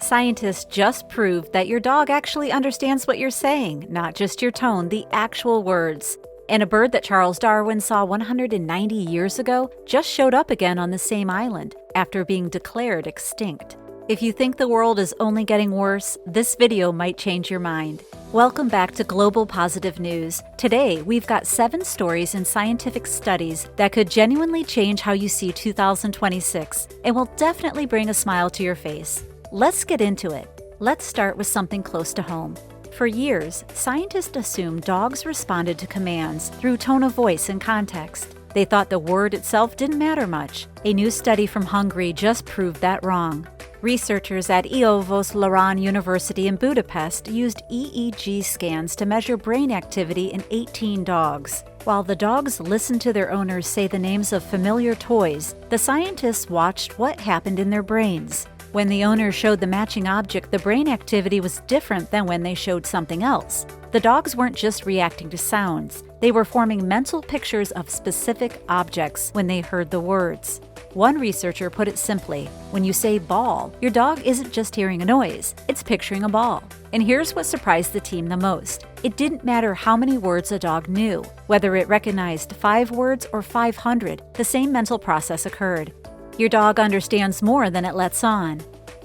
Scientists just proved that your dog actually understands what you're saying, not just your tone, the actual words. And a bird that Charles Darwin saw 190 years ago just showed up again on the same island after being declared extinct. If you think the world is only getting worse, this video might change your mind. Welcome back to Global Positive News. Today, we've got 7 stories and scientific studies that could genuinely change how you see 2026 and will definitely bring a smile to your face. Let's get into it. Let's start with something close to home. For years, scientists assumed dogs responded to commands through tone of voice and context. They thought the word itself didn't matter much. A new study from Hungary just proved that wrong. Researchers at Eötvös Loránd University in Budapest used EEG scans to measure brain activity in 18 dogs. While the dogs listened to their owners say the names of familiar toys, the scientists watched what happened in their brains. When the owner showed the matching object, the brain activity was different than when they showed something else. The dogs weren't just reacting to sounds. They were forming mental pictures of specific objects when they heard the words. One researcher put it simply, when you say ball, your dog isn't just hearing a noise, it's picturing a ball. And here's what surprised the team the most. It didn't matter how many words a dog knew. Whether it recognized 5 words or 500, the same mental process occurred. Your dog understands more than it lets on.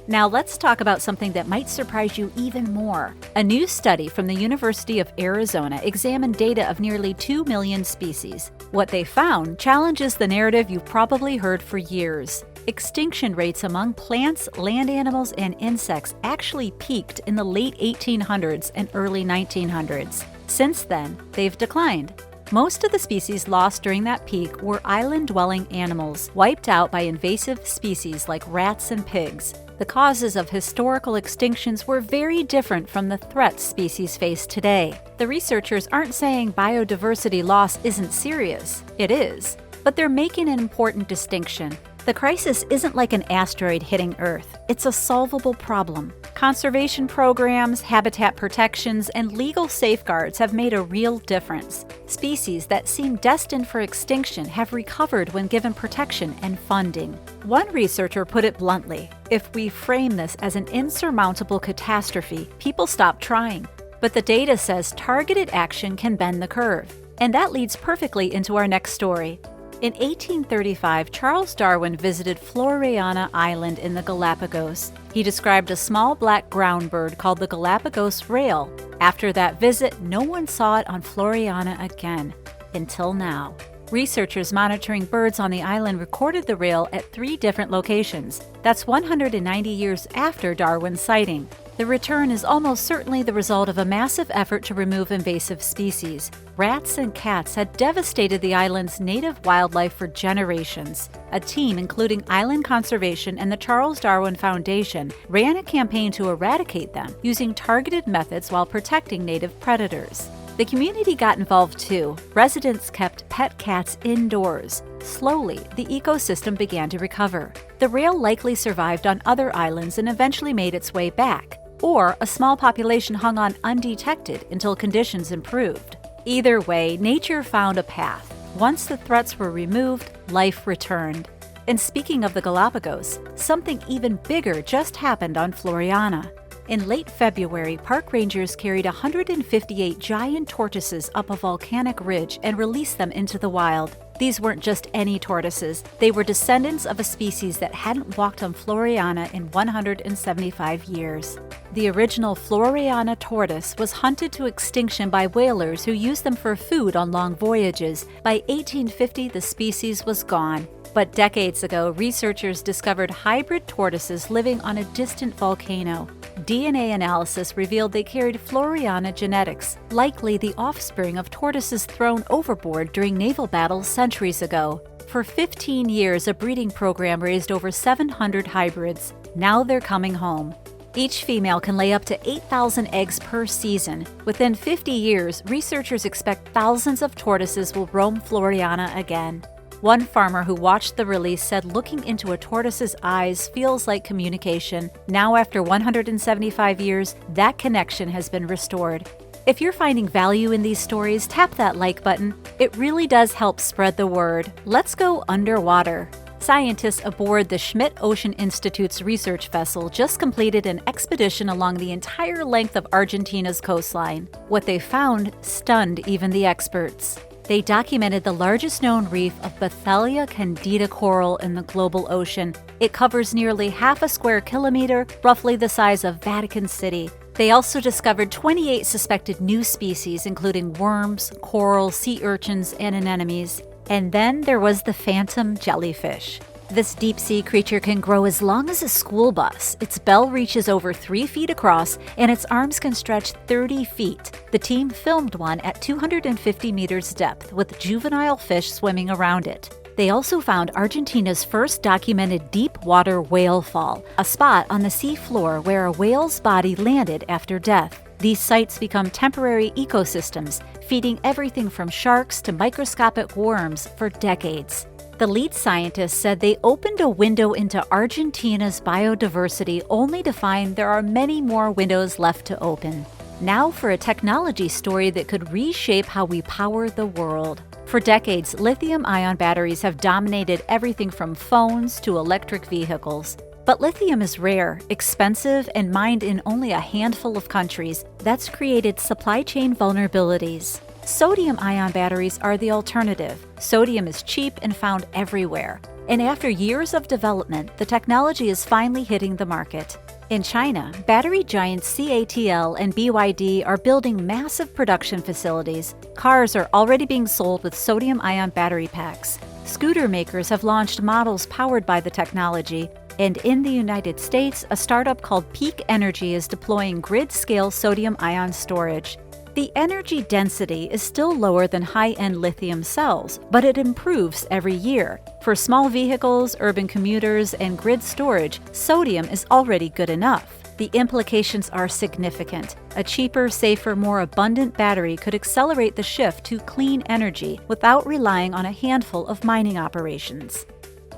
Now let's talk about something that might surprise you even more. A new study from the University of Arizona examined data of nearly 2 million species. What they found challenges the narrative you've probably heard for years. Extinction rates among plants, land animals, and insects actually peaked in the late 1800s and early 1900s. Since then, they've declined. Most of the species lost during that peak were island-dwelling animals, wiped out by invasive species like rats and pigs. The causes of historical extinctions were very different from the threats species face today. The researchers aren't saying biodiversity loss isn't serious. It is. But they're making an important distinction. The crisis isn't like an asteroid hitting Earth. It's a solvable problem. Conservation programs, habitat protections, and legal safeguards have made a real difference. Species that seem destined for extinction have recovered when given protection and funding. One researcher put it bluntly, if we frame this as an insurmountable catastrophe, people stop trying. But the data says targeted action can bend the curve. And that leads perfectly into our next story. In 1835, Charles Darwin visited Floreana Island in the Galapagos. He described a small black ground bird called the Galapagos rail. After that visit, no one saw it on Floreana again, until now. Researchers monitoring birds on the island recorded the rail at 3 different locations. That's 190 years after Darwin's sighting. The return is almost certainly the result of a massive effort to remove invasive species. Rats and cats had devastated the island's native wildlife for generations. A team, including Island Conservation and the Charles Darwin Foundation, ran a campaign to eradicate them, using targeted methods while protecting native predators. The community got involved too. Residents kept pet cats indoors. Slowly, the ecosystem began to recover. The rail likely survived on other islands and eventually made its way back. Or a small population hung on undetected until conditions improved. Either way, nature found a path. Once the threats were removed, life returned. And speaking of the Galapagos, something even bigger just happened on Floreana. In late February, park rangers carried 158 giant tortoises up a volcanic ridge and released them into the wild. These weren't just any tortoises. They were descendants of a species that hadn't walked on Floreana in 175 years. The original Floreana tortoise was hunted to extinction by whalers who used them for food on long voyages. By 1850, the species was gone. But decades ago, researchers discovered hybrid tortoises living on a distant volcano. DNA analysis revealed they carried Floreana genetics, likely the offspring of tortoises thrown overboard during naval battles centuries ago. For 15 years, a breeding program raised over 700 hybrids. Now they're coming home. Each female can lay up to 8,000 eggs per season. Within 50 years, researchers expect thousands of tortoises will roam Floreana again. One farmer who watched the release said looking into a tortoise's eyes feels like communication. Now, after 175 years, that connection has been restored. If you're finding value in these stories, tap that like button. It really does help spread the word. Let's go underwater. Scientists aboard the Schmidt Ocean Institute's research vessel just completed an expedition along the entire length of Argentina's coastline. What they found stunned even the experts. They documented the largest known reef of Bathylia candida coral in the global ocean. It covers nearly half a square kilometer, roughly the size of Vatican City. They also discovered 28 suspected new species, including worms, coral, sea urchins, and anemones. And then there was the phantom jellyfish. This deep-sea creature can grow as long as a school bus. Its bell reaches over 3 feet across, and its arms can stretch 30 feet. The team filmed one at 250 meters depth, with juvenile fish swimming around it. They also found Argentina's first documented deep-water whale fall, a spot on the sea floor where a whale's body landed after death. These sites become temporary ecosystems, feeding everything from sharks to microscopic worms for decades. The lead scientist said they opened a window into Argentina's biodiversity only to find there are many more windows left to open. Now for a technology story that could reshape how we power the world. For decades, lithium-ion batteries have dominated everything from phones to electric vehicles. But lithium is rare, expensive, and mined in only a handful of countries. That's created supply chain vulnerabilities. Sodium-ion batteries are the alternative. Sodium is cheap and found everywhere. And after years of development, the technology is finally hitting the market. In China, battery giants CATL and BYD are building massive production facilities. Cars are already being sold with sodium-ion battery packs. Scooter makers have launched models powered by the technology. And in the United States, a startup called Peak Energy is deploying grid-scale sodium-ion storage. The energy density is still lower than high-end lithium cells, but it improves every year. For small vehicles, urban commuters, and grid storage, sodium is already good enough. The implications are significant. A cheaper, safer, more abundant battery could accelerate the shift to clean energy without relying on a handful of mining operations.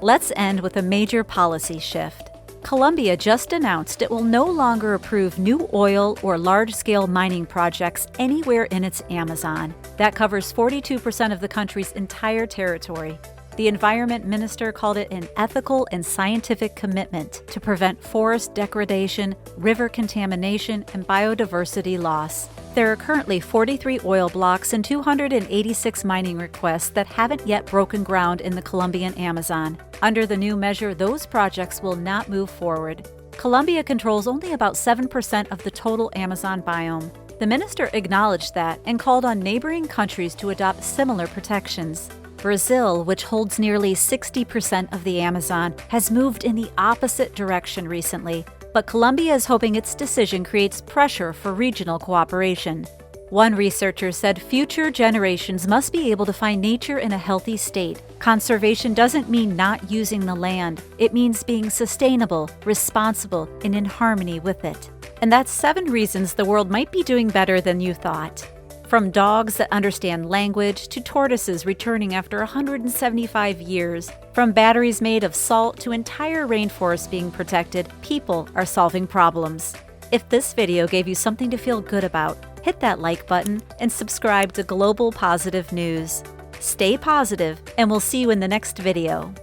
Let's end with a major policy shift. Colombia just announced it will no longer approve new oil or large-scale mining projects anywhere in its Amazon. That covers 42% of the country's entire territory. The environment minister called it an ethical and scientific commitment to prevent forest degradation, river contamination, and biodiversity loss. There are currently 43 oil blocks and 286 mining requests that haven't yet broken ground in the Colombian Amazon. Under the new measure, those projects will not move forward. Colombia controls only about 7% of the total Amazon biome. The minister acknowledged that and called on neighboring countries to adopt similar protections. Brazil, which holds nearly 60% of the Amazon, has moved in the opposite direction recently, but Colombia is hoping its decision creates pressure for regional cooperation. One researcher said future generations must be able to find nature in a healthy state. Conservation doesn't mean not using the land. It means being sustainable, responsible, and in harmony with it. And that's 7 reasons the world might be doing better than you thought. From dogs that understand language to tortoises returning after 175 years, from batteries made of salt to entire rainforests being protected, people are solving problems. If this video gave you something to feel good about, hit that like button and subscribe to Global Positive News. Stay positive, and we'll see you in the next video.